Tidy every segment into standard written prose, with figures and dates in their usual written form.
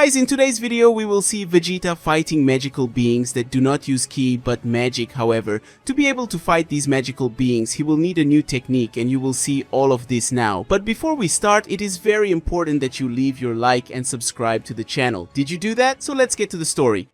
guys, in today's video we will see Vegeta fighting magical beings that do not use ki but magic. However, to be able to fight these magical beings, he will need a new technique, and you will see all of this now. But before we start, it is very important that you leave your like and subscribe to the channel. Did you do that? So let's get to the story.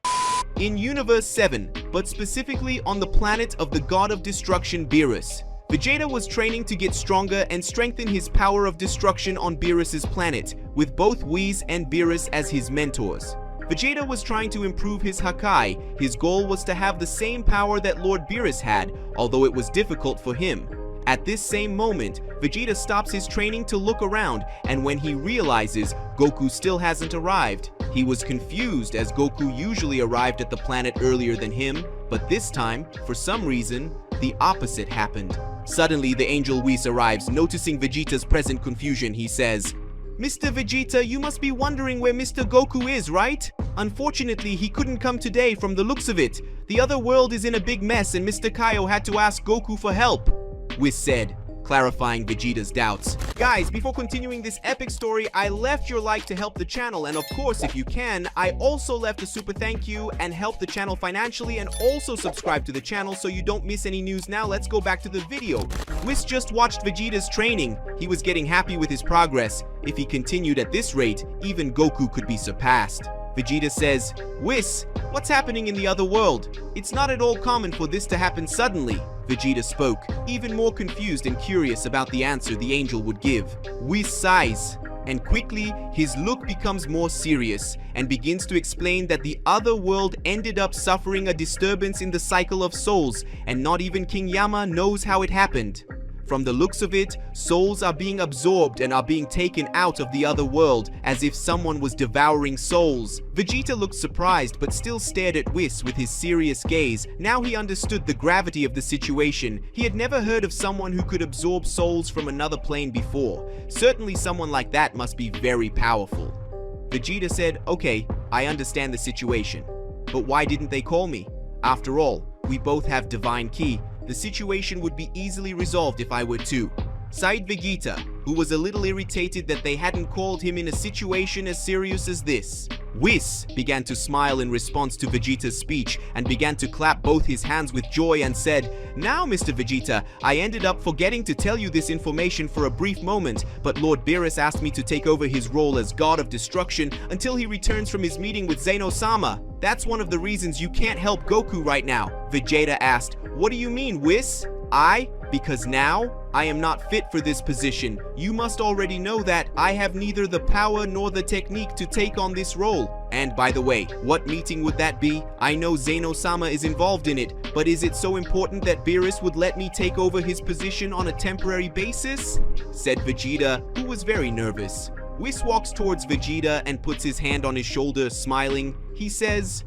In Universe 7, but specifically on the planet of the god of destruction Beerus, Vegeta was training to get stronger and strengthen his power of destruction on Beerus's planet, with both Whis and Beerus as his mentors. Vegeta was trying to improve his Hakai. His goal was to have the same power that Lord Beerus had, although it was difficult for him. At this same moment, Vegeta stops his training to look around, and when he realizes Goku still hasn't arrived, he was confused as Goku usually arrived at the planet earlier than him, but this time, for some reason, the opposite happened. Suddenly, the angel Whis arrives. Noticing Vegeta's present confusion, he says, "Mr. Vegeta, you must be wondering where Mr. Goku is, right? Unfortunately, he couldn't come today from the looks of it. The other world is in a big mess and Mr. Kaio had to ask Goku for help," Whis said, clarifying Vegeta's doubts. Guys, before continuing this epic story, I left your like to help the channel, and of course, if you can, I also left a super thank you and help the channel financially, and also subscribe to the channel so you don't miss any news. Now let's go back to the video. Whis just watched Vegeta's training. He was getting happy with his progress. If he continued at this rate, even Goku could be surpassed. Vegeta says, "Whis, what's happening in the other world? It's not at all common for this to happen suddenly." Vegeta spoke, even more confused and curious about the answer the angel would give. Whis sighs, and quickly his look becomes more serious and begins to explain that the other world ended up suffering a disturbance in the cycle of souls, and not even King Yama knows how it happened. From the looks of it, souls are being absorbed and are being taken out of the other world, as if someone was devouring souls. Vegeta looked surprised but still stared at Whis with his serious gaze. Now he understood the gravity of the situation. He had never heard of someone who could absorb souls from another plane before. Certainly someone like that must be very powerful. Vegeta said, "Okay, I understand the situation. But why didn't they call me? After all, we both have divine ki. The situation would be easily resolved if I were to," sighed Vegeta, who was a little irritated that they hadn't called him in a situation as serious as this. Whis began to smile in response to Vegeta's speech and began to clap both his hands with joy and said, "Now, Mr. Vegeta, I ended up forgetting to tell you this information for a brief moment, but Lord Beerus asked me to take over his role as God of Destruction until he returns from his meeting with Zeno-sama. That's one of the reasons you can't help Goku right now." Vegeta asked, "What do you mean, Whis?" Because now, I am not fit for this position. You must already know that I have neither the power nor the technique to take on this role. And by the way, what meeting would that be? I know Zeno-sama is involved in it, but is it so important that Beerus would let me take over his position on a temporary basis?" said Vegeta, who was very nervous. Whis walks towards Vegeta and puts his hand on his shoulder, smiling. He says,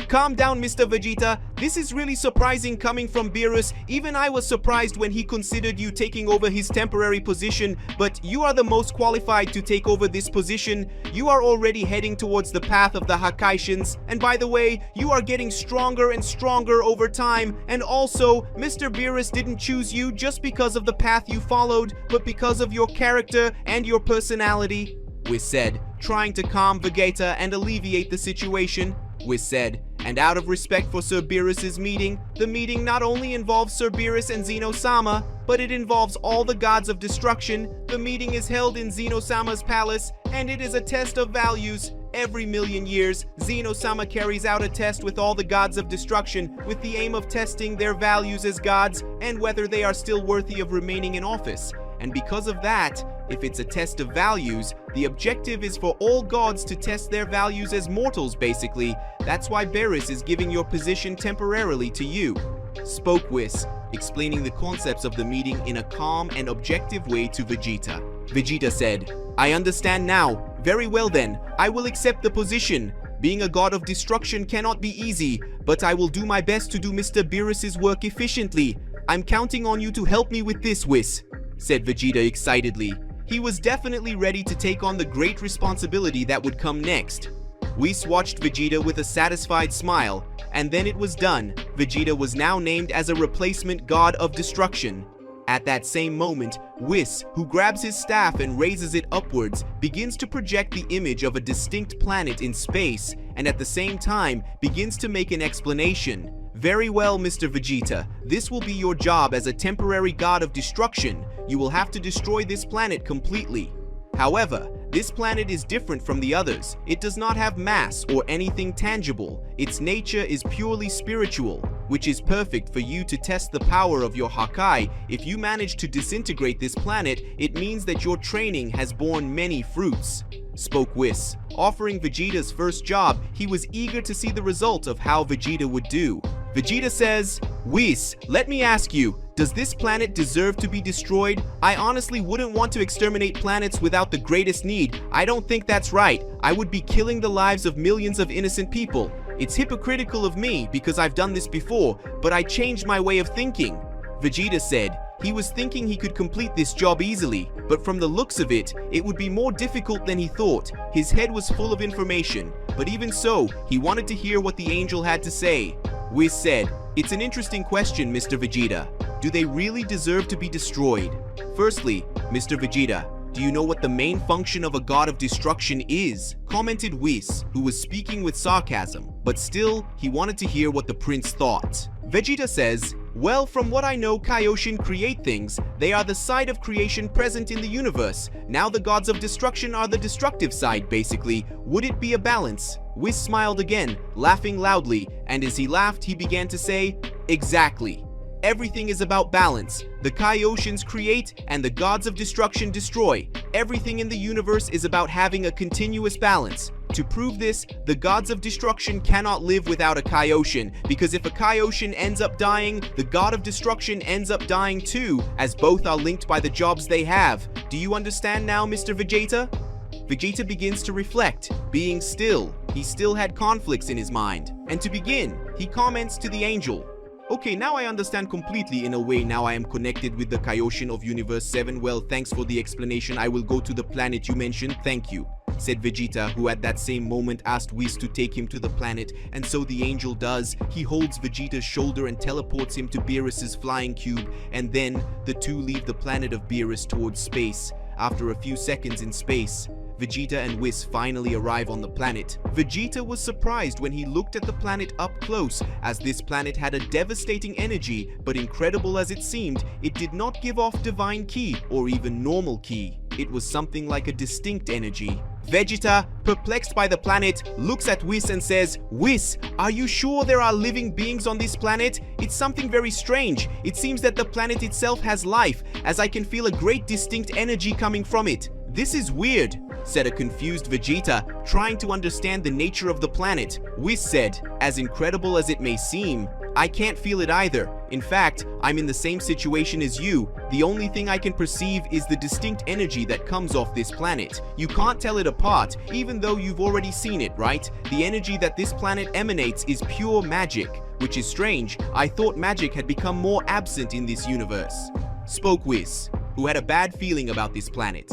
"Calm down, Mr. Vegeta. This is really surprising coming from Beerus. Even I was surprised when he considered you taking over his temporary position, but you are the most qualified to take over this position. You are already heading towards the path of the Hakaishins, and by the way, you are getting stronger and stronger over time, and also, Mr. Beerus didn't choose you just because of the path you followed, but because of your character and your personality," Whis said, trying to calm Vegeta and alleviate the situation. Whis said, "And out of respect for Sir Beerus's meeting, the meeting not only involves Sir Beerus and Zeno-sama, but it involves all the gods of destruction. The meeting is held in Zeno-sama's palace, and it is a test of values. Every million years, Zeno-sama carries out a test with all the gods of destruction, with the aim of testing their values as gods and whether they are still worthy of remaining in office. And because of that, if it's a test of values, the objective is for all gods to test their values as mortals, basically. That's why Beerus is giving your position temporarily to you," spoke Whis, explaining the concepts of the meeting in a calm and objective way to Vegeta. Vegeta said, "I understand now. Very well then, I will accept the position. Being a god of destruction cannot be easy, but I will do my best to do Mr. Beerus's work efficiently. I'm counting on you to help me with this, Whis," said Vegeta excitedly. He was definitely ready to take on the great responsibility that would come next. Whis watched Vegeta with a satisfied smile, and then it was done. Vegeta was now named as a replacement god of destruction. At that same moment, Whis, who grabs his staff and raises it upwards, begins to project the image of a distinct planet in space, and at the same time begins to make an explanation. Very well, Mr. Vegeta. This will be your job as a temporary god of destruction. You will have to destroy this planet completely. However, this planet is different from the others. It does not have mass or anything tangible. Its nature is purely spiritual, which is perfect for you to test the power of your Hakai. If you manage to disintegrate this planet, it means that your training has borne many fruits, spoke Whis. Offering Vegeta's first job, he was eager to see the result of how Vegeta would do. Vegeta says, Whis, let me ask you, does this planet deserve to be destroyed? I honestly wouldn't want to exterminate planets without the greatest need. I don't think that's right. I would be killing the lives of millions of innocent people. It's hypocritical of me because I've done this before, but I changed my way of thinking. Vegeta said he was thinking he could complete this job easily, but from the looks of it, it would be more difficult than he thought. His head was full of information, but even so, he wanted to hear what the angel had to say. Whis said, it's an interesting question, Mr. Vegeta. Do they really deserve to be destroyed? Firstly, Mr. Vegeta, do you know what the main function of a god of destruction is? Commented Whis, who was speaking with sarcasm, but still, he wanted to hear what the prince thought. Vegeta says, well, from what I know, Kaioshin create things. They are the side of creation present in the universe. Now the gods of destruction are the destructive side, basically. Would it be a balance? Whis smiled again, laughing loudly, and as he laughed, he began to say, exactly. Everything is about balance. The Kaioshins create and the gods of destruction destroy. Everything in the universe is about having a continuous balance. To prove this, the gods of destruction cannot live without a Kaioshin, because if a Kaioshin ends up dying, the god of destruction ends up dying too, as both are linked by the jobs they have. Do you understand now, Mr. Vegeta? Vegeta begins to reflect, being still. He still had conflicts in his mind. And to begin, he comments to the angel, okay, now I understand completely in a way. Now I am connected with the Kaioshin of Universe 7. Well, thanks for the explanation. I will go to the planet you mentioned. Thank you, said Vegeta, who at that same moment asked Whis to take him to the planet, and so the angel does. He holds Vegeta's shoulder and teleports him to Beerus's flying cube, and then the two leave the planet of Beerus towards space. After a few seconds in space, Vegeta and Whis finally arrive on the planet. Vegeta was surprised when he looked at the planet up close, as this planet had a devastating energy, but incredible as it seemed, it did not give off divine ki or even normal ki. It was something like a distinct energy. Vegeta, perplexed by the planet, looks at Whis and says, Whis, are you sure there are living beings on this planet? It's something very strange. It seems that the planet itself has life, as I can feel a great distinct energy coming from it. This is weird, said a confused Vegeta, trying to understand the nature of the planet. Whis said, as incredible as it may seem, I can't feel it either. In fact, I'm in the same situation as you. The only thing I can perceive is the distinct energy that comes off this planet. You can't tell it apart, even though you've already seen it, right? The energy that this planet emanates is pure magic, which is strange. I thought magic had become more absent in this universe, spoke Whis, who had a bad feeling about this planet.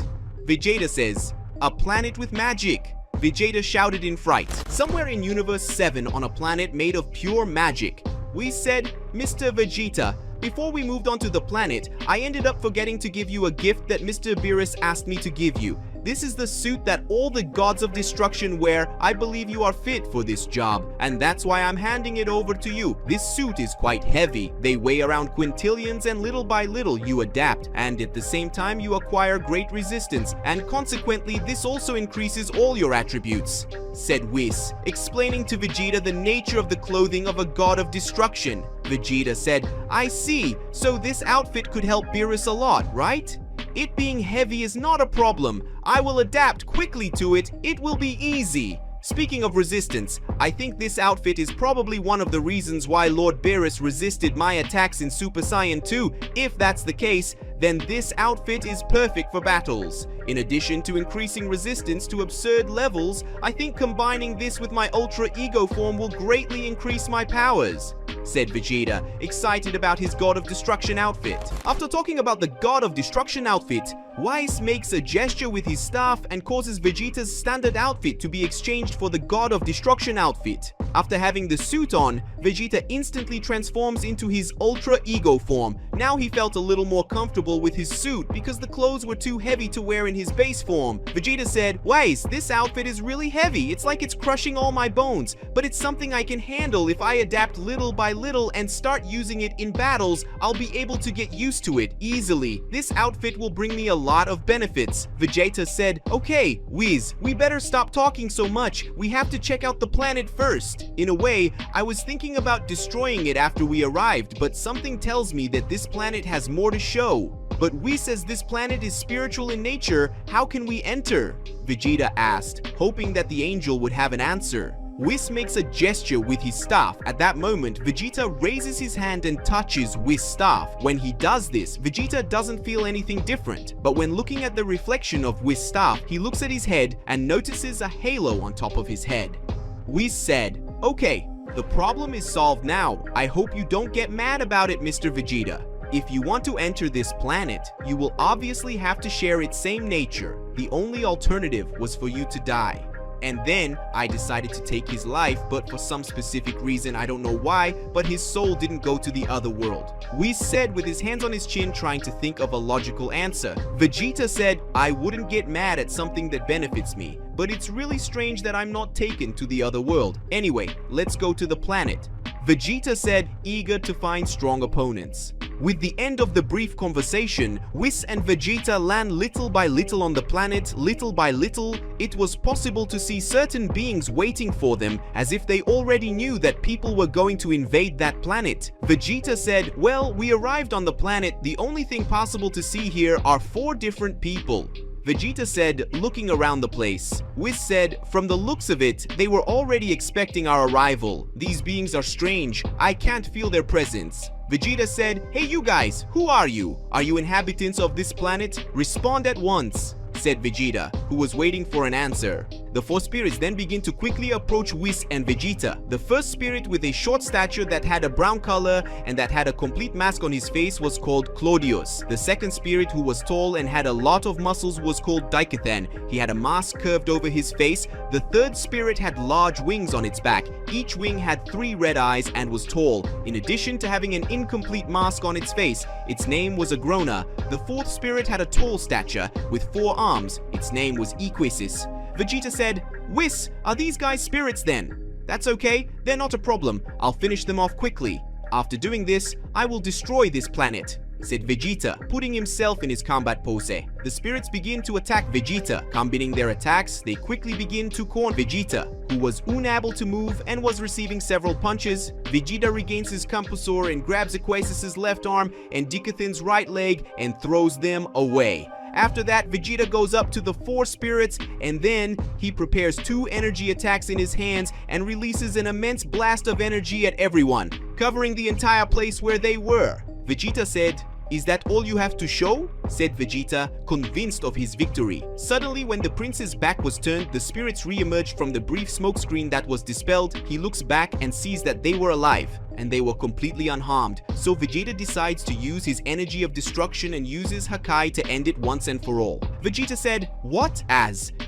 Vegeta says, a planet with magic. Vegeta shouted in fright. Somewhere in Universe 7 on a planet made of pure magic. We said, Mr. Vegeta, before we moved on to the planet, I ended up forgetting to give you a gift that Mr. Beerus asked me to give you. This is the suit that all the gods of destruction wear. I believe you are fit for this job, and that's why I'm handing it over to you. This suit is quite heavy. They weigh around quintillions, and little by little you adapt, and at the same time you acquire great resistance, and consequently this also increases all your attributes, said Whis, explaining to Vegeta the nature of the clothing of a god of destruction. Vegeta said, I see, so this outfit could help Beerus a lot, right? It being heavy is not a problem. I will adapt quickly to it. It will be easy. Speaking of resistance, I think this outfit is probably one of the reasons why Lord Beerus resisted my attacks in Super Saiyan 2. If that's the case, then this outfit is perfect for battles. In addition to increasing resistance to absurd levels, I think combining this with my Ultra Ego form will greatly increase my powers, said Vegeta, excited about his God of Destruction outfit. After talking about the God of Destruction outfit, Whis makes a gesture with his staff and causes Vegeta's standard outfit to be exchanged for the God of Destruction outfit. After having the suit on, Vegeta instantly transforms into his Ultra Ego form. Now he felt a little more comfortable with his suit because the clothes were too heavy to wear in his base form. Vegeta said, "Wait, this outfit is really heavy. It's like it's crushing all my bones, but it's something I can handle if I adapt little by little and start using it in battles. I'll be able to get used to it easily. This outfit will bring me a lot of benefits." Vegeta said, "Okay, Whiz, we better stop talking so much. We have to check out the planet first." In a way, I was thinking about destroying it after we arrived, but something tells me that this planet has more to show. "But Whis says this planet is spiritual in nature. How can we enter?" Vegeta asked, hoping that the angel would have an answer. Whis makes a gesture with his staff. At that moment, Vegeta raises his hand and touches Whis' staff. When he does this, Vegeta doesn't feel anything different. But when looking at the reflection of Whis' staff, he looks at his head and notices a halo on top of his head. Whis said, "Okay, the problem is solved now. I hope you don't get mad about it, Mr. Vegeta. If you want to enter this planet, you will obviously have to share its same nature. The only alternative was for you to die. And then I decided to take his life, but for some specific reason, I don't know why, but his soul didn't go to the other world." Whis said with his hands on his chin, trying to think of a logical answer. Vegeta said, "I wouldn't get mad at something that benefits me, but it's really strange that I'm not taken to the other world. Anyway, let's go to the planet." Vegeta said, eager to find strong opponents. With the end of the brief conversation, Whis and Vegeta land little by little on the planet. Little by little, it was possible to see certain beings waiting for them, as if they already knew that people were going to invade that planet. Vegeta said, "Well, we arrived on the planet. The only thing possible to see here are 4 different people." Vegeta said, looking around the place. Whis said, "From the looks of it, they were already expecting our arrival. These beings are strange. I can't feel their presence." Vegeta said, "Hey you guys, who are you? Are you inhabitants of this planet? Respond at once," said Vegeta, who was waiting for an answer. The 4 spirits then begin to quickly approach Whis and Vegeta. The first spirit with a short stature that had a brown color and that had a complete mask on his face was called Claudius. The second spirit, who was tall and had a lot of muscles, was called Daikathan. He had a mask curved over his face. The third spirit had large wings on its back. Each wing had 3 red eyes and was tall. In addition to having an incomplete mask on its face, its name was Agrona. The fourth spirit had a tall stature with 4 arms. Its name was Equasis. Vegeta said, "Whis, are these guys spirits then?" "That's okay, they're not a problem. I'll finish them off quickly. After doing this, I will destroy this planet," said Vegeta, putting himself in his combat pose. The spirits begin to attack Vegeta. Combining their attacks, they quickly begin to corner Vegeta, who was unable to move and was receiving several punches. Vegeta regains his Compulsor and grabs Equasis' left arm and Daikathan's right leg and throws them away. After that, Vegeta goes up to the 4 spirits, and then he prepares 2 energy attacks in his hands and releases an immense blast of energy at everyone, covering the entire place where they were. Vegeta said, "Is that all you have to show?" said Vegeta, convinced of his victory. Suddenly, when the prince's back was turned, the spirits re-emerged from the brief smoke screen that was dispelled. He looks back and sees that they were alive, and they were completely unharmed. So Vegeta decides to use his energy of destruction and uses Hakai to end it once and for all. Vegeta said, "What?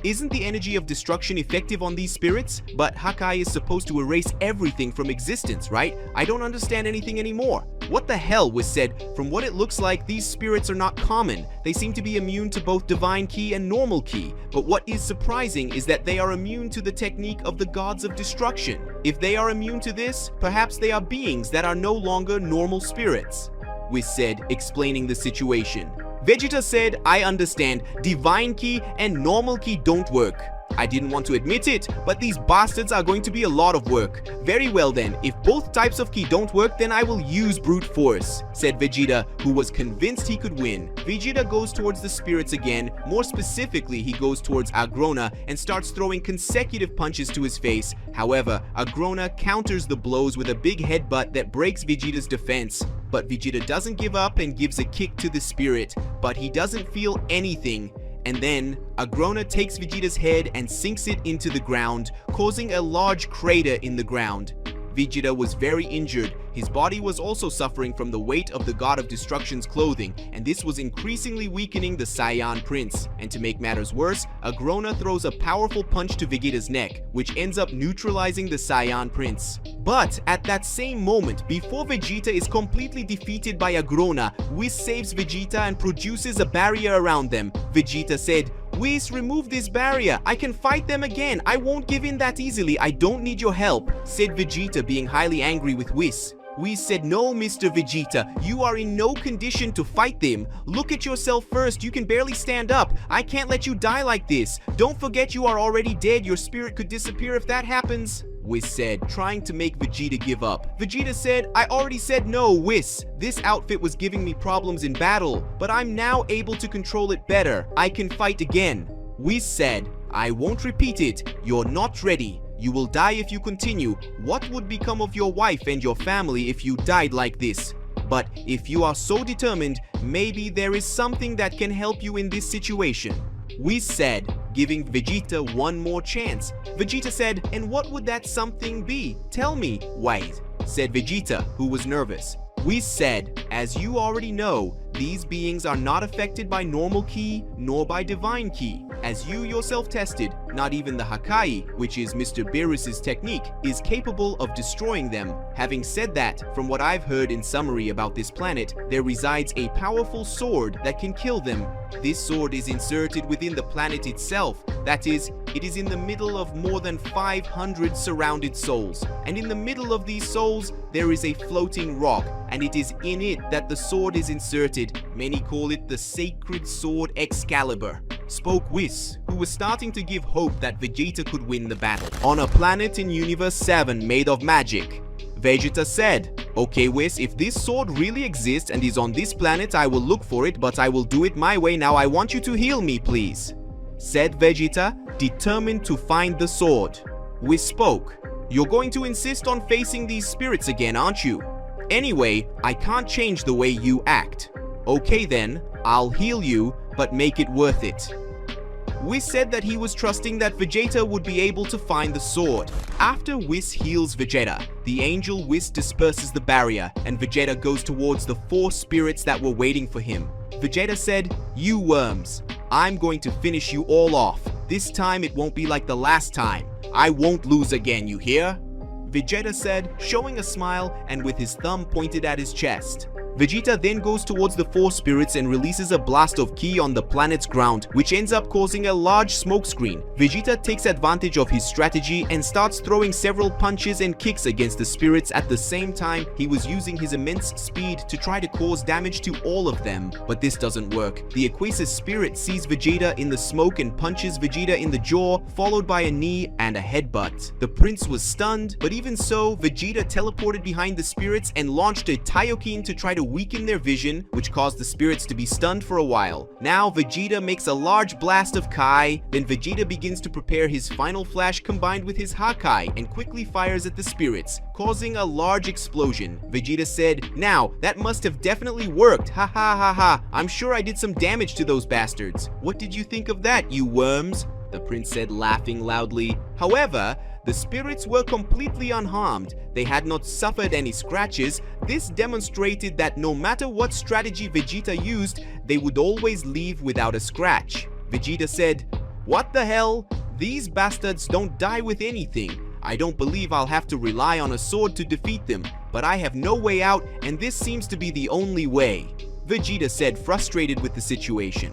Isn't the energy of destruction effective on these spirits? But Hakai is supposed to erase everything from existence, right? I don't understand anything anymore." "What the hell?" was said. "From what it looks like, these spirits are not common. They seem to be immune to both Divine Ki and Normal Ki. But what is surprising is that they are immune to the technique of the gods of destruction. If they are immune to this, perhaps they are beings that are no longer normal spirits," Whis said, explaining the situation. Vegeta said, "I understand. Divine Ki and Normal Ki don't work. I didn't want to admit it, but these bastards are going to be a lot of work." "Very well then, if both types of Ki don't work, then I will use brute force," said Vegeta, who was convinced he could win. Vegeta goes towards the spirits again. More specifically, he goes towards Agrona and starts throwing consecutive punches to his face. However, Agrona counters the blows with a big headbutt that breaks Vegeta's defense. But Vegeta doesn't give up and gives a kick to the spirit, but he doesn't feel anything. And then, Agrona takes Vegeta's head and sinks it into the ground, causing a large crater in the ground. Vegeta was very injured. His body was also suffering from the weight of the God of Destruction's clothing, and this was increasingly weakening the Saiyan Prince. And to make matters worse, Agrona throws a powerful punch to Vegeta's neck, which ends up neutralizing the Saiyan Prince. But at that same moment, before Vegeta is completely defeated by Agrona, Whis saves Vegeta and produces a barrier around them. Vegeta said, "Whis, remove this barrier. I can fight them again. I won't give in that easily. I don't need your help," said Vegeta, being highly angry with Whis. Whis said, "No, Mr. Vegeta, you are in no condition to fight them. Look at yourself first. You can barely stand up. I can't let you die like this. Don't forget you are already dead. Your spirit could disappear if that happens," Whis said, trying to make Vegeta give up. Vegeta said, "I already said no, Whis. This outfit was giving me problems in battle, but I'm now able to control it better. I can fight again." Whis said, "I won't repeat it. You're not ready. You will die if you continue. What would become of your wife and your family if you died like this? But if you are so determined, maybe there is something that can help you in this situation," Whis said, giving Vegeta one more chance. Vegeta said, "And what would that something be? Tell me." "Wait," said Vegeta, who was nervous. Whis said, "As you already know, these beings are not affected by normal ki nor by divine ki. As you yourself tested, not even the Hakai, which is Mr. Beerus's technique, is capable of destroying them. Having said that, from what I've heard in summary about this planet, there resides a powerful sword that can kill them. This sword is inserted within the planet itself. That is, it is in the middle of more than 500 surrounded souls. And in the middle of these souls, there is a floating rock, and it is in it that the sword is inserted. Many call it the sacred sword Excalibur," spoke Whis, who was starting to give hope that Vegeta could win the battle. "On a planet in Universe 7 made of magic," Vegeta said. "Okay, Whis, if this sword really exists and is on this planet, I will look for it, but I will do it my way. Now I want you to heal me, please," said Vegeta, determined to find the sword. Whis spoke. "You're going to insist on facing these spirits again, aren't you? Anyway, I can't change the way you act. Okay then, I'll heal you, but make it worth it." Whis said that he was trusting that Vegeta would be able to find the sword. After Whis heals Vegeta, the angel Whis disperses the barrier, and Vegeta goes towards the 4 spirits that were waiting for him. Vegeta said, "You worms, I'm going to finish you all off. This time it won't be like the last time. I won't lose again, you hear?" Vegeta said, showing a smile and with his thumb pointed at his chest. Vegeta then goes towards the 4 spirits and releases a blast of ki on the planet's ground, which ends up causing a large smoke screen. Vegeta takes advantage of his strategy and starts throwing several punches and kicks against the spirits. At the same time, he was using his immense speed to try to cause damage to all of them. But this doesn't work. The Aquasis spirit sees Vegeta in the smoke and punches Vegeta in the jaw, followed by a knee and a headbutt. The prince was stunned, but even so, Vegeta teleported behind the spirits and launched a Taiokin to try to weaken their vision, which caused the spirits to be stunned for a while. Now Vegeta makes a large blast of Kai, then Vegeta begins to prepare his final flash combined with his Hakai and quickly fires at the spirits, causing a large explosion. Vegeta said, "Now, that must have definitely worked, ha ha ha ha. I'm sure I did some damage to those bastards. What did you think of that, you worms?" the prince said, laughing loudly. However, the spirits were completely unharmed. They had not suffered any scratches. This demonstrated that no matter what strategy Vegeta used, they would always leave without a scratch. Vegeta said, "What the hell? These bastards don't die with anything. I don't believe I'll have to rely on a sword to defeat them, but I have no way out, and this seems to be the only way," Vegeta said, frustrated with the situation.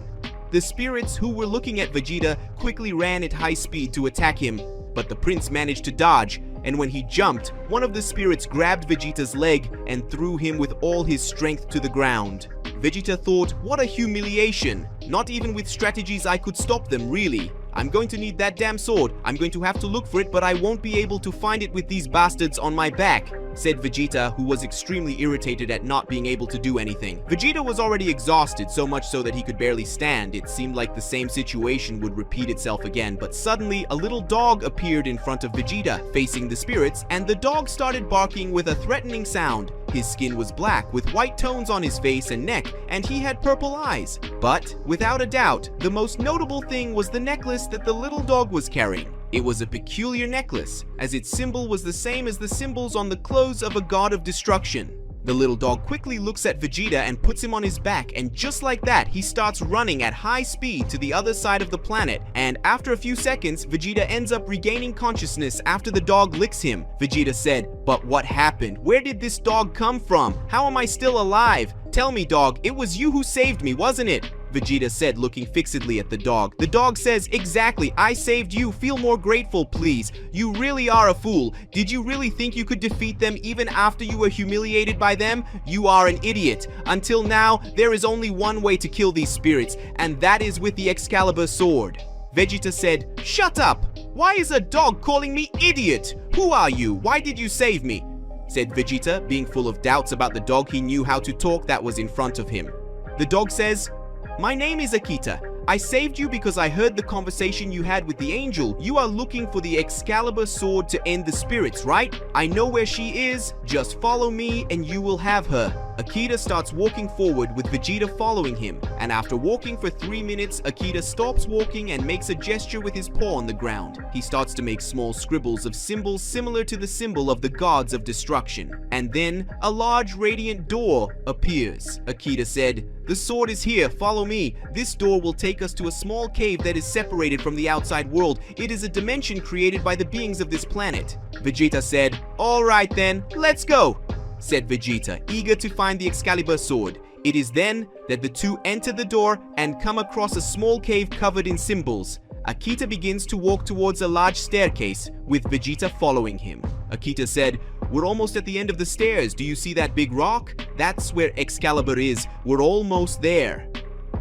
The spirits who were looking at Vegeta quickly ran at high speed to attack him, but the prince managed to dodge, and when he jumped, one of the spirits grabbed Vegeta's leg and threw him with all his strength to the ground. Vegeta thought, "What a humiliation. Not even with strategies I could stop them, really. I'm going to need that damn sword. I'm going to have to look for it, but I won't be able to find it with these bastards on my back," said Vegeta, who was extremely irritated at not being able to do anything. Vegeta was already exhausted, so much so that he could barely stand. It seemed like the same situation would repeat itself again, but suddenly a little dog appeared in front of Vegeta, facing the spirits, and the dog started barking with a threatening sound. His skin was black with white tones on his face and neck, and he had purple eyes. But, without a doubt, the most notable thing was the necklace that the little dog was carrying. It was a peculiar necklace, as its symbol was the same as the symbols on the clothes of a god of destruction. The little dog quickly looks at Vegeta and puts him on his back, and just like that, he starts running at high speed to the other side of the planet, and after a few seconds, Vegeta ends up regaining consciousness after the dog licks him. Vegeta said, "But what happened? Where did this dog come from? How am I still alive? Tell me, dog, it was you who saved me, wasn't it?" Vegeta said, looking fixedly at the dog. The dog says, "Exactly, I saved you. Feel more grateful, please. You really are a fool. Did you really think you could defeat them even after you were humiliated by them? You are an idiot. Until now, there is only one way to kill these spirits, and that is with the Excalibur sword." Vegeta said, "Shut up! Why is a dog calling me idiot? Who are you? Why did you save me?" said Vegeta, being full of doubts about the dog he knew how to talk that was in front of him. The dog says, "My name is Akita. I saved you because I heard the conversation you had with the angel. You are looking for the Excalibur sword to end the spirits, right? I know where she is. Just follow me and you will have her." Akita starts walking forward with Vegeta following him, and after walking for 3 minutes, Akita stops walking and makes a gesture with his paw on the ground. He starts to make small scribbles of symbols similar to the symbol of the gods of destruction. And then, a large radiant door appears. Akita said, "The sword is here, follow me. This door will take us to a small cave that is separated from the outside world. It is a dimension created by the beings of this planet." Vegeta said, "Alright then, let's go," said Vegeta, eager to find the Excalibur sword. It is then that the two enter the door and come across a small cave covered in symbols. Akita begins to walk towards a large staircase, with Vegeta following him. Akita said, "We're almost at the end of the stairs. Do you see that big rock? That's where Excalibur is. We're almost there,"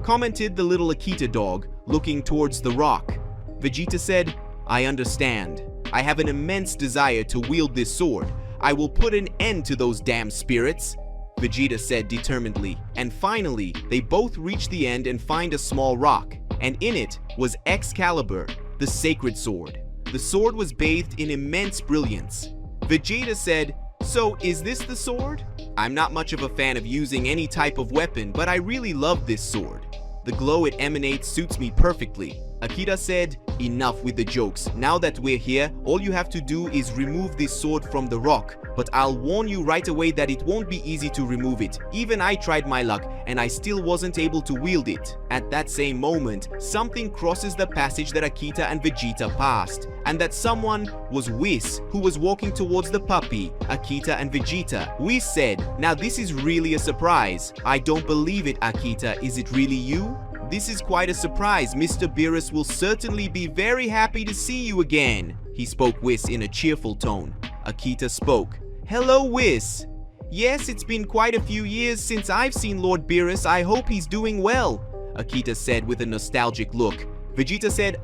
commented the little Akita dog, looking towards the rock. Vegeta said, "I understand. I have an immense desire to wield this sword. I will put an end to those damn spirits," Vegeta said determinedly. And finally, they both reach the end and find a small rock, and in it was Excalibur, the sacred sword. The sword was bathed in immense brilliance. Vegeta said, "So is this the sword? I'm not much of a fan of using any type of weapon, but I really love this sword. The glow it emanates suits me perfectly." Akita said, "Enough with the jokes. Now that we're here, all you have to do is remove this sword from the rock. But I'll warn you right away that it won't be easy to remove it. Even I tried my luck, and I still wasn't able to wield it." At that same moment, something crosses the passage that Akita and Vegeta passed. And that someone was Whis, who was walking towards the puppy, Akita and Vegeta. Whis said, "Now this is really a surprise. I don't believe it, Akita. Is it really you? This is quite a surprise. Mr. Beerus will certainly be very happy to see you again." He spoke Whis in a cheerful tone. Akita spoke, "Hello, Whis. Yes, it's been quite a few years since I've seen Lord Beerus. I hope he's doing well," Akita said with a nostalgic look. Vegeta said,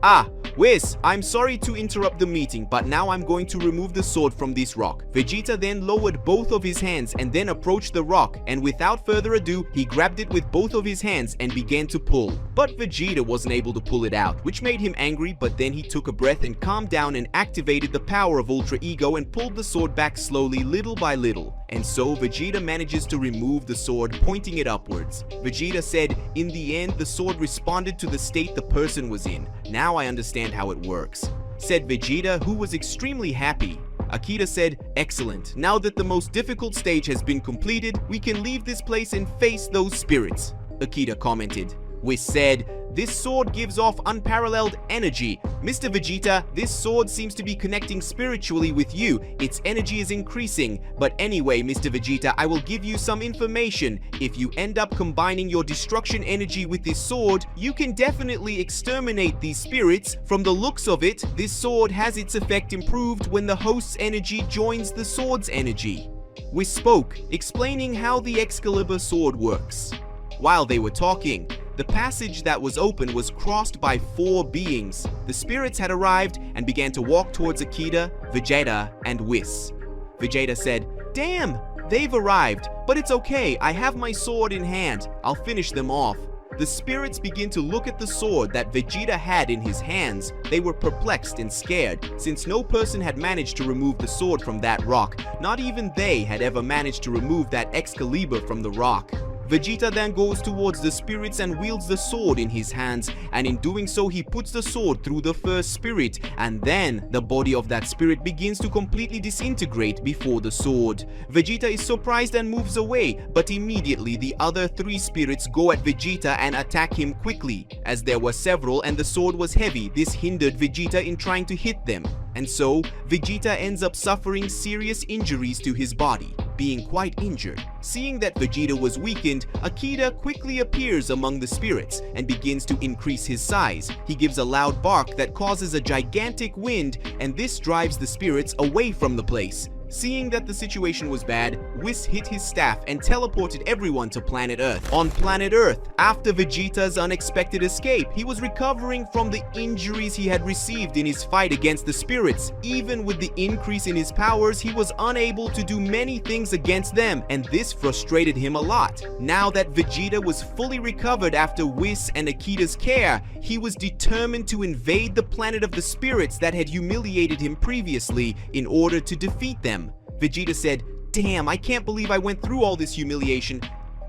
Whis, I'm sorry to interrupt the meeting, but now I'm going to remove the sword from this rock." Vegeta then lowered both of his hands and then approached the rock, and without further ado, he grabbed it with both of his hands and began to pull. But Vegeta wasn't able to pull it out, which made him angry, but then he took a breath and calmed down and activated the power of Ultra Ego and pulled the sword back slowly, little by little. And so Vegeta manages to remove the sword, pointing it upwards. Vegeta said, "In the end, the sword responded to the state the person was in. Now I understand how it works," said Vegeta, who was extremely happy. Akita said, "Excellent. Now that the most difficult stage has been completed, we can leave this place and face those spirits," Akita commented. Whis said, "This sword gives off unparalleled energy. Mr. Vegeta, this sword seems to be connecting spiritually with you. Its energy is increasing. But anyway, Mr. Vegeta, I will give you some information. If you end up combining your destruction energy with this sword, you can definitely exterminate these spirits. From the looks of it, this sword has its effect improved when the host's energy joins the sword's energy." Whis spoke, explaining how the Excalibur sword works. While they were talking, the passage that was open was crossed by 4 beings. The spirits had arrived and began to walk towards Akita, Vegeta, and Whis. Vegeta said, "Damn, they've arrived, but it's okay, I have my sword in hand. I'll finish them off." The spirits begin to look at the sword that Vegeta had in his hands. They were perplexed and scared, since no person had managed to remove the sword from that rock. Not even they had ever managed to remove that Excalibur from the rock. Vegeta then goes towards the spirits and wields the sword in his hands, and in doing so he puts the sword through the first spirit, and then the body of that spirit begins to completely disintegrate before the sword. Vegeta is surprised and moves away, but immediately the other 3 spirits go at Vegeta and attack him quickly. As there were several and the sword was heavy, this hindered Vegeta in trying to hit them. And so, Vegeta ends up suffering serious injuries to his body, being quite injured. Seeing that Vegeta was weakened, Akita quickly appears among the spirits and begins to increase his size. He gives a loud bark that causes a gigantic wind, and this drives the spirits away from the place. Seeing that the situation was bad, Whis hit his staff and teleported everyone to planet Earth. On planet Earth, after Vegeta's unexpected escape, he was recovering from the injuries he had received in his fight against the spirits. Even with the increase in his powers, he was unable to do many things against them, and this frustrated him a lot. Now that Vegeta was fully recovered after Whis and Akita's care, he was determined to invade the planet of the spirits that had humiliated him previously in order to defeat them. Vegeta said, "Damn, I can't believe I went through all this humiliation.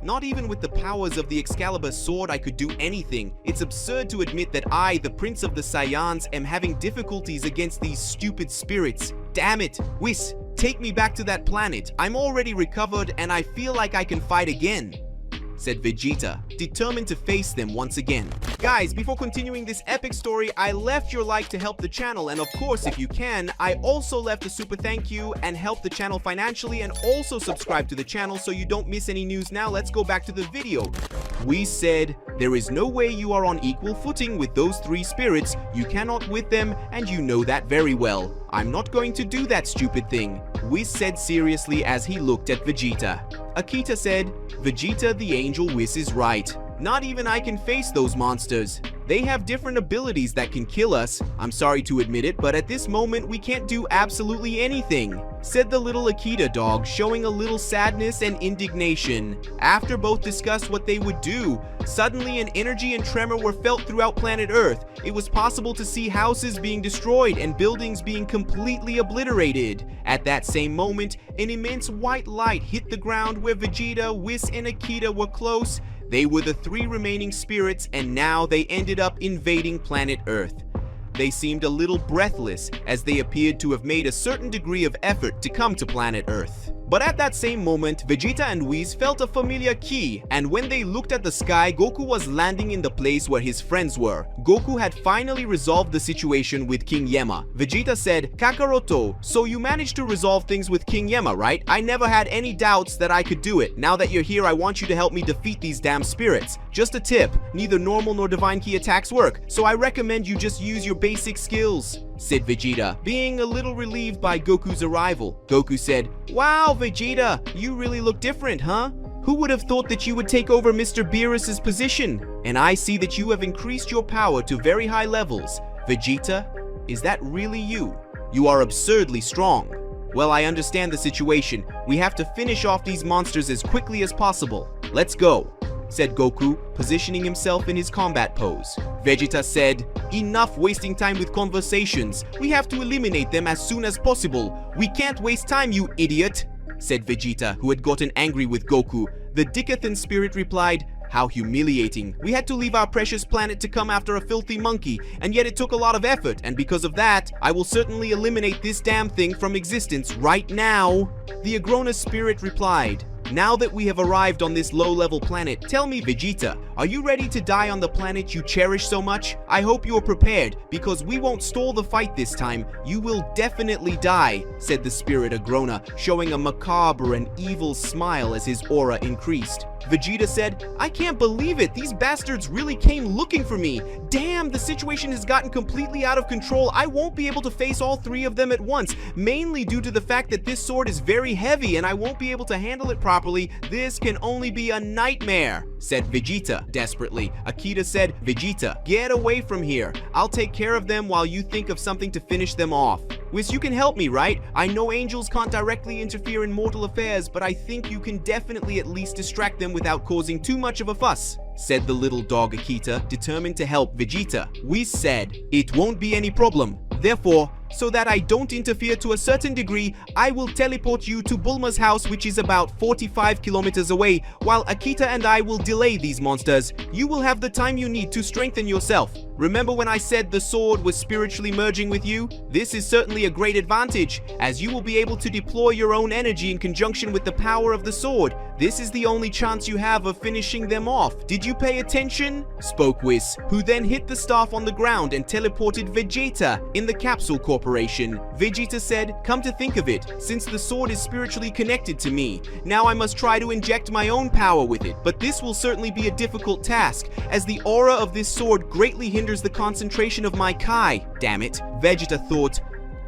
Not even with the powers of the Excalibur sword I could do anything. It's absurd to admit that I, the Prince of the Saiyans, am having difficulties against these stupid spirits. Damn it, Whis, take me back to that planet. I'm already recovered and I feel like I can fight again," said Vegeta, determined to face them once again. Guys, before continuing this epic story, I left your like to help the channel, and of course, if you can, I also left a super thank you and help the channel financially, and also subscribe to the channel so you don't miss any news. Now let's go back to the video. We said, there is no way you are on equal footing with those 3 spirits. You cannot with them, and you know that very well. I'm not going to do that stupid thing, Whis said seriously as he looked at Vegeta. Akita said, "Vegeta, the angel Whis is right. Not even I can face those monsters. They have different abilities that can kill us. I'm sorry to admit it, but at this moment we can't do absolutely anything," said the little Akita dog, showing a little sadness and indignation. After both discussed what they would do, suddenly an energy and tremor were felt throughout planet Earth. It was possible to see houses being destroyed and buildings being completely obliterated. At that same moment, an immense white light hit the ground where Vegeta, Whis, and Akita were close. They were the 3 remaining spirits, and now they ended up invading planet Earth. They seemed a little breathless, as they appeared to have made a certain degree of effort to come to planet Earth. But at that same moment, Vegeta and Whis felt a familiar ki, and when they looked at the sky, Goku was landing in the place where his friends were. Goku had finally resolved the situation with King Yema. Vegeta said, "Kakaroto, so you managed to resolve things with King Yema, right? I never had any doubts that I could do it. Now that you're here, I want you to help me defeat these damn spirits. Just a tip, neither normal nor divine ki attacks work, so I recommend you just use your basic skills," said Vegeta, being a little relieved by Goku's arrival. Goku said, "Wow, Vegeta, you really look different, huh? Who would have thought that you would take over Mr. Beerus's position? And I see that you have increased your power to very high levels. Vegeta, is that really you? You are absurdly strong. Well, I understand the situation. We have to finish off these monsters as quickly as possible. Let's go," said Goku, positioning himself in his combat pose. Vegeta said, "Enough wasting time with conversations. We have to eliminate them as soon as possible. We can't waste time, you idiot," said Vegeta, who had gotten angry with Goku. The Decathlon spirit replied, "How humiliating. We had to leave our precious planet to come after a filthy monkey, and yet it took a lot of effort, and because of that, I will certainly eliminate this damn thing from existence right now." The Agrona spirit replied, "Now that we have arrived on this low-level planet, tell me, Vegeta, are you ready to die on the planet you cherish so much? I hope you are prepared, because we won't stall the fight this time. You will definitely die," said the spirit Agrona, showing a macabre and evil smile as his aura increased. Vegeta said, "I can't believe it. These bastards really came looking for me. Damn, the situation has gotten completely out of control. I won't be able to face all 3 of them at once, mainly due to the fact that this sword is very heavy and I won't be able to handle it properly. This can only be a nightmare," said Vegeta desperately. Akita said, "Vegeta, get away from here. I'll take care of them while you think of something to finish them off. Whis, you can help me, right? I know angels can't directly interfere in mortal affairs, but I think you can definitely at least distract them without causing too much of a fuss," said the little dog Akita, determined to help Vegeta. Whis said, "It won't be any problem. Therefore, So that I don't interfere to a certain degree, I will teleport you to Bulma's house, which is about 45 kilometers away, while Akita and I will delay these monsters. You will have the time you need to strengthen yourself. Remember when I said the sword was spiritually merging with you? This is certainly a great advantage, as you will be able to deploy your own energy in conjunction with the power of the sword. This is the only chance you have of finishing them off. Did you pay attention? Spoke Whis, who then hit the staff on the ground and teleported Vegeta in the Capsule Corporation. Vegeta said, "Come to think of it, since the sword is spiritually connected to me, now I must try to inject my own power with it. But this will certainly be a difficult task, as the aura of this sword greatly hinders the concentration of my Kai." Damn it, Vegeta thought.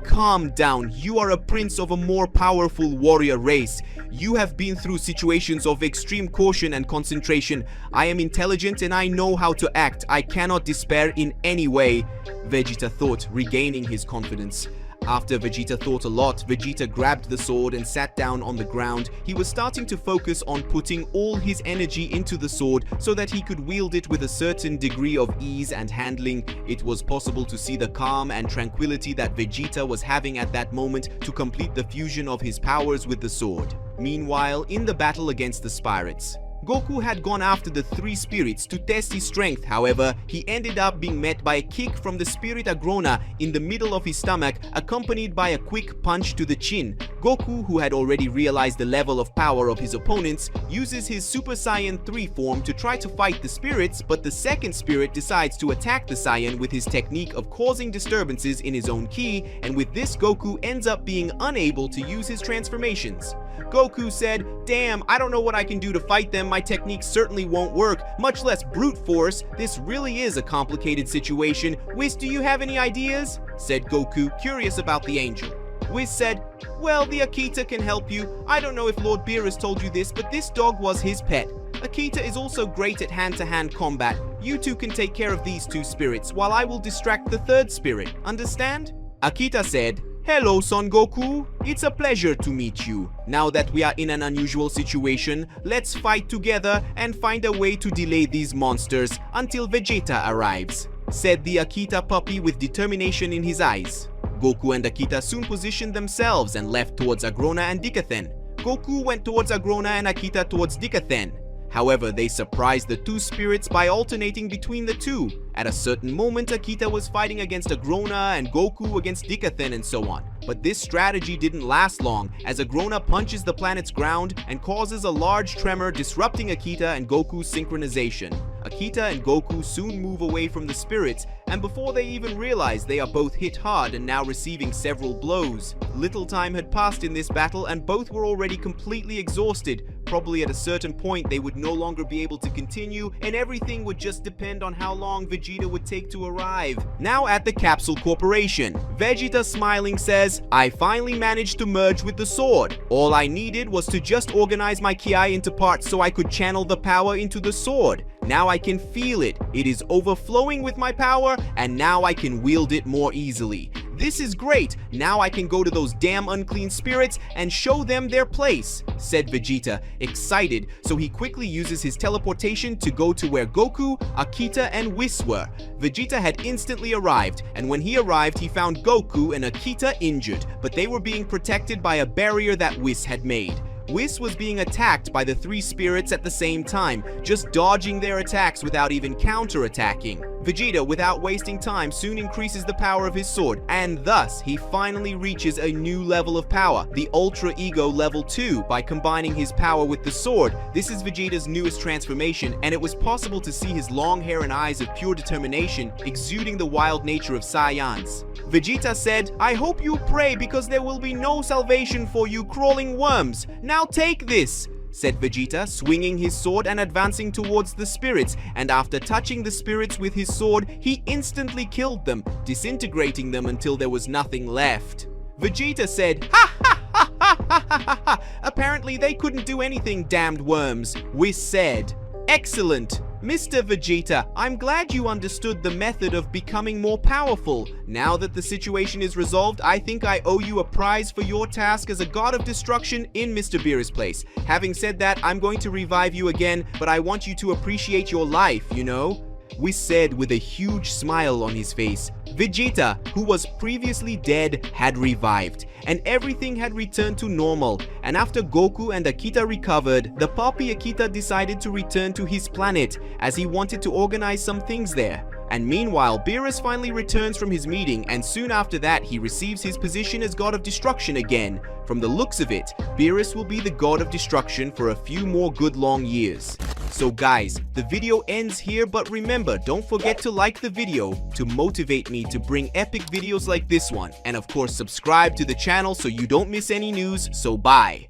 Calm down, you are a prince of a more powerful warrior race. You have been through situations of extreme caution and concentration. I am intelligent and I know how to act. I cannot despair in any way, Vegeta thought, regaining his confidence. After Vegeta thought a lot, Vegeta grabbed the sword and sat down on the ground. He was starting to focus on putting all his energy into the sword so that he could wield it with a certain degree of ease and handling. It was possible to see the calm and tranquility that Vegeta was having at that moment to complete the fusion of his powers with the sword. Meanwhile, in the battle against the Spirits, Goku had gone after the three spirits to test his strength. However, he ended up being met by a kick from the spirit Agrona in the middle of his stomach, accompanied by a quick punch to the chin. Goku, who had already realized the level of power of his opponents, uses his Super Saiyan 3 form to try to fight the spirits, but the second spirit decides to attack the Saiyan with his technique of causing disturbances in his own ki, and with this Goku ends up being unable to use his transformations. Goku said, "Damn, I don't know what I can do to fight them. My technique certainly won't work, much less brute force. This really is a complicated situation. Whis, do you have any ideas?" said Goku, curious about the angel. Whis said, "Well, the Akita can help you. I don't know if Lord Beerus told you this, but this dog was his pet. Akita is also great at hand-to-hand combat. You two can take care of these two spirits, while I will distract the third spirit. Understand?" Akita said, "Hello, Son Goku. It's a pleasure to meet you. Now that we are in an unusual situation, let's fight together and find a way to delay these monsters until Vegeta arrives," said the Akita puppy with determination in his eyes. Goku and Akita soon positioned themselves and left towards Agrona and Decathen. Goku went towards Agrona and Akita towards Decathen. However, they surprised the two spirits by alternating between the two. At a certain moment, Akita was fighting against Agrona and Goku against Decathen and so on. But this strategy didn't last long, as Agrona punches the planet's ground and causes a large tremor, disrupting Akita and Goku's synchronization. Akita and Goku soon move away from the spirits, and before they even realize, they are both hit hard and now receiving several blows. Little time had passed in this battle and both were already completely exhausted. Probably at a certain point they would no longer be able to continue, and everything would just depend on how long Vegeta would take to arrive. Now at the Capsule Corporation, Vegeta smiling says, "I finally managed to merge with the sword. All I needed was to just organize my Ki into parts so I could channel the power into the sword. Now I can feel it. It is overflowing with my power, and now I can wield it more easily. This is great. Now I can go to those damn unclean spirits and show them their place," said Vegeta, excited, so he quickly uses his teleportation to go to where Goku, Akita, and Whis were. Vegeta had instantly arrived, and when he arrived he found Goku and Akita injured, but they were being protected by a barrier that Whis had made. Whis was being attacked by the three spirits at the same time, just dodging their attacks without even counter-attacking. Vegeta, without wasting time, soon increases the power of his sword, and thus he finally reaches a new level of power, the Ultra Ego Level 2, by combining his power with the sword. This is Vegeta's newest transformation, and it was possible to see his long hair and eyes of pure determination, exuding the wild nature of Saiyans. Vegeta said, "I hope you pray because there will be no salvation for you crawling worms. Now take this," said Vegeta, swinging his sword and advancing towards the spirits, and after touching the spirits with his sword, he instantly killed them, disintegrating them until there was nothing left. Vegeta said, "Ha ha ha ha ha ha ha! Apparently they couldn't do anything, damned worms." Whis said, "Excellent. Mr. Vegeta, I'm glad you understood the method of becoming more powerful. Now that the situation is resolved, I think I owe you a prize for your task as a god of destruction in Mr. Beerus' place. Having said that, I'm going to revive you again, but I want you to appreciate your life, you know?" we said with a huge smile on his face, Vegeta, who was previously dead, had revived, and everything had returned to normal. And after Goku and Akita recovered, the puppy Akita decided to return to his planet as he wanted to organize some things there. And meanwhile, Beerus finally returns from his meeting, and soon after that he receives his position as God of Destruction again. From the looks of it, Beerus will be the God of Destruction for a few more good long years. So guys, the video ends here, but remember, don't forget to like the video to motivate me to bring epic videos like this one. And of course, subscribe to the channel so you don't miss any news. So bye!